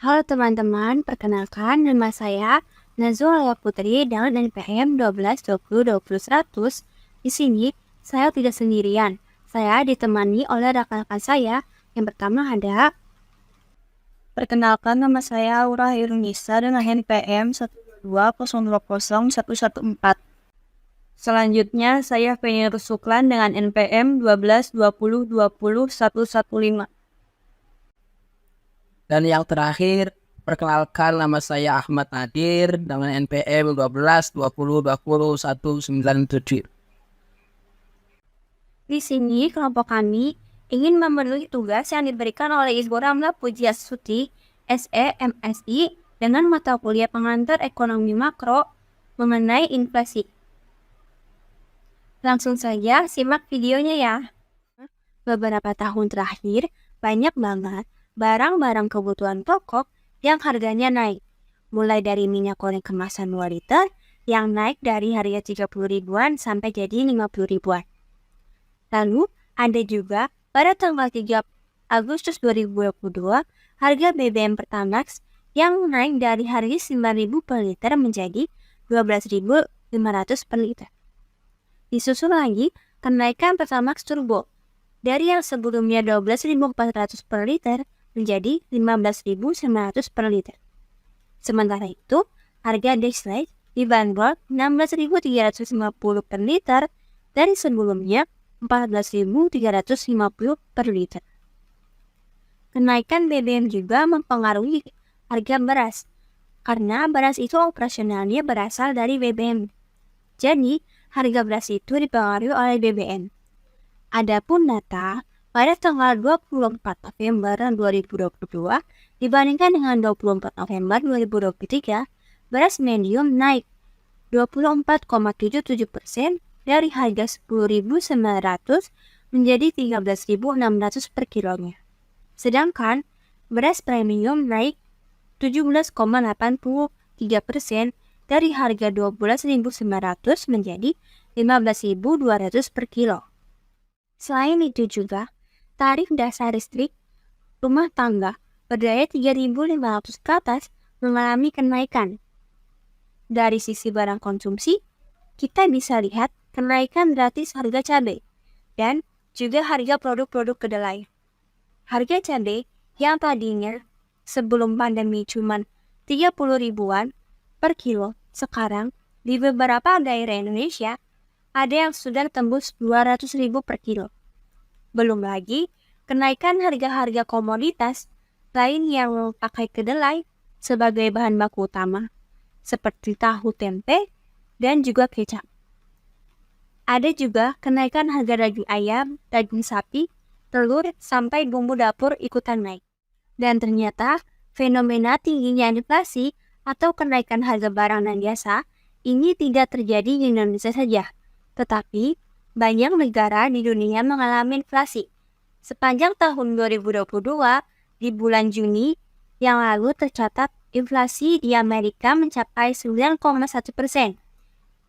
Halo teman-teman, perkenalkan nama saya Nazwa Putri dari NPM 122020 100. Di sini saya tidak sendirian. Saya ditemani oleh rekan-rekan saya. Yang pertama ada Perkenalkan, nama saya Aura Irunisa dengan NPM 122000114. Selanjutnya, saya Feni Rusuklan dengan NPM 1220202115. Dan yang terakhir, perkenalkan nama saya Ahmad Nadir dengan NPM 1220202197. di sini kelompok kami ingin memenuhi tugas yang diberikan oleh Ibu Ramla Pujiastuti, SE MSI, dengan mata kuliah pengantar ekonomi makro mengenai inflasi. Langsung saja simak videonya ya. Beberapa tahun terakhir, banyak banget barang-barang kebutuhan pokok yang harganya naik. Mulai dari minyak goreng kemasan 2 liter yang naik dari harga 30 ribuan sampai jadi 50 ribuan. Lalu ada juga pada tanggal 3 Agustus 2022, harga BBM Pertamax yang naik dari harga 9.000 per liter menjadi 12.500 per liter. Disusul lagi kenaikan Pertamax Turbo dari yang sebelumnya 12.400 per liter menjadi 15.900 per liter. Sementara itu, harga Dexlite dibanderol 16.350 per liter dari sebelumnya 14.350 per liter. Kenaikan BBM juga mempengaruhi harga beras, karena beras itu operasionalnya berasal dari BBM. Jadi, harga beras itu dipengaruhi oleh BBM. Adapun data pada tanggal 24 November 2022 dibandingkan dengan 24 November 2023, beras medium naik 24,77% dari harga 10.900 menjadi 13.600 per kilonya. Sedangkan beras premium naik 17,83% dari harga 12.900 menjadi 15.200 per kilo. Selain itu juga, tarif dasar listrik rumah tangga berdaya 3.500 ke atas mengalami kenaikan. Dari sisi barang konsumsi, kita bisa lihat kenaikan gratis harga cabai dan juga harga produk-produk kedelai. Harga cabai yang tadinya sebelum pandemi cuma 30 ribuan per kilo, sekarang di beberapa daerah Indonesia ada yang sudah tembus 200 ribu per kilo. Belum lagi kenaikan harga-harga komoditas lain yang pakai kedelai sebagai bahan baku utama, seperti tahu tempe dan juga kecap. Ada juga kenaikan harga daging ayam, daging sapi, telur, sampai bumbu dapur ikutan naik. Dan ternyata fenomena tingginya inflasi atau kenaikan harga barang dan jasa ini tidak terjadi di Indonesia saja, tetapi banyak negara di dunia mengalami inflasi. Sepanjang tahun 2022, di bulan Juni yang lalu tercatat inflasi di Amerika mencapai 9,1%,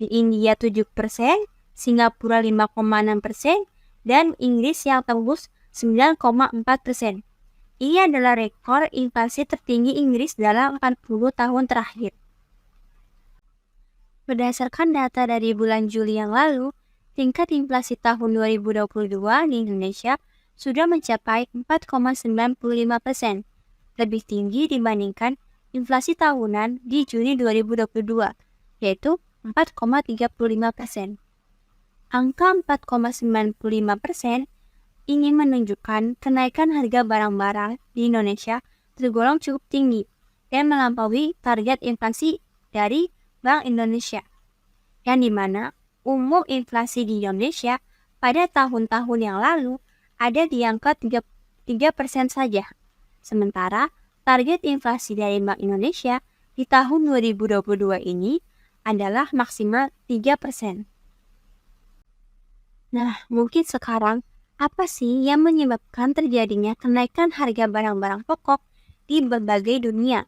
di India 7%, Singapura 5,6%, dan Inggris yang tembus 9,4%. Ini adalah rekor inflasi tertinggi Inggris dalam 40 tahun terakhir. Berdasarkan data dari bulan Juli yang lalu, tingkat inflasi tahun 2022 di Indonesia sudah mencapai 4,95%, lebih tinggi dibandingkan inflasi tahunan di Juni 2022, yaitu 4,35%. Angka 4,95% ingin menunjukkan kenaikan harga barang-barang di Indonesia tergolong cukup tinggi dan melampaui target inflasi dari Bank Indonesia, yang dimana umum inflasi di Indonesia pada tahun-tahun yang lalu ada di angka 3% saja. Sementara target inflasi dari Bank Indonesia di tahun 2022 ini adalah maksimal 3%. Nah, mungkin sekarang apa sih yang menyebabkan terjadinya kenaikan harga barang-barang pokok di berbagai dunia?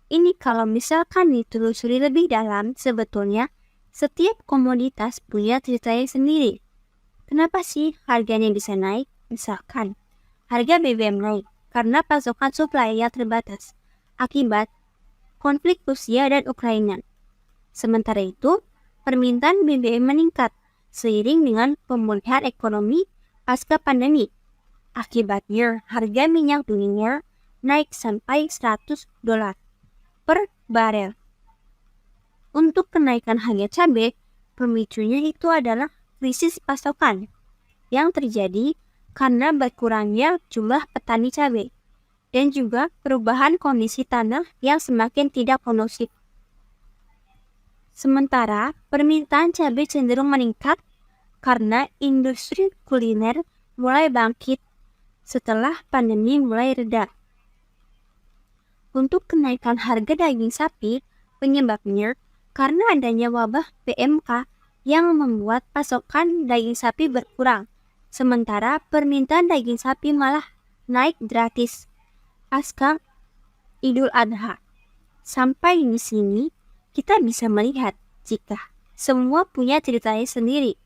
Ini kalau misalkan ditelusuri lebih dalam, sebetulnya setiap komoditas punya ceritanya sendiri. Kenapa sih harganya bisa naik? Misalkan, harga BBM naik karena pasokan supply yang terbatas. akibat konflik Rusia dan Ukraina. Sementara itu, permintaan BBM meningkat seiring dengan pemulihan ekonomi pasca pandemi. Akibatnya, harga minyak dunia naik sampai $100 per barel. Untuk kenaikan harga cabai, pemicunya itu adalah krisis pasokan yang terjadi karena berkurangnya jumlah petani cabai dan juga perubahan kondisi tanah yang semakin tidak kondusif. Sementara permintaan cabai cenderung meningkat karena industri kuliner mulai bangkit setelah pandemi mulai reda. Untuk kenaikan harga daging sapi, penyebabnya karena adanya wabah PMK yang membuat pasokan daging sapi berkurang, sementara permintaan daging sapi malah naik gratis pasca Idul Adha. Sampai di sini, kita bisa melihat jika semua punya ceritanya sendiri.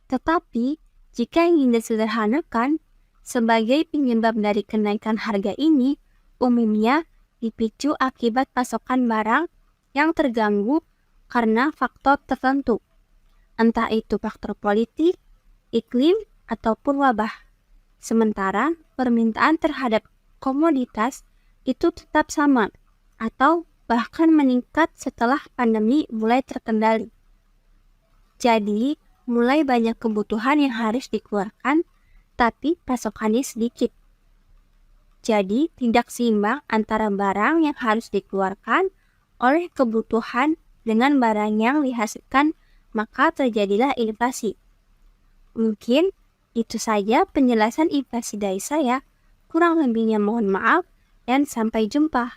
Tetapi, jika ingin disederhanakan, sebagai penyebab dari kenaikan harga ini, umumnya dipicu akibat pasokan barang yang terganggu karena faktor tertentu, entah itu faktor politik, iklim, ataupun wabah. Sementara permintaan terhadap komoditas itu tetap sama atau bahkan meningkat setelah pandemi mulai terkendali. Jadi, mulai banyak kebutuhan yang harus dikeluarkan, tapi pasokannya sedikit. Jadi, tidak seimbang antara barang yang harus dikeluarkan oleh kebutuhan dengan barang yang dihasilkan, maka terjadilah inflasi. Mungkin itu saja penjelasan inflasi dari saya. Kurang lebihnya mohon maaf dan sampai jumpa.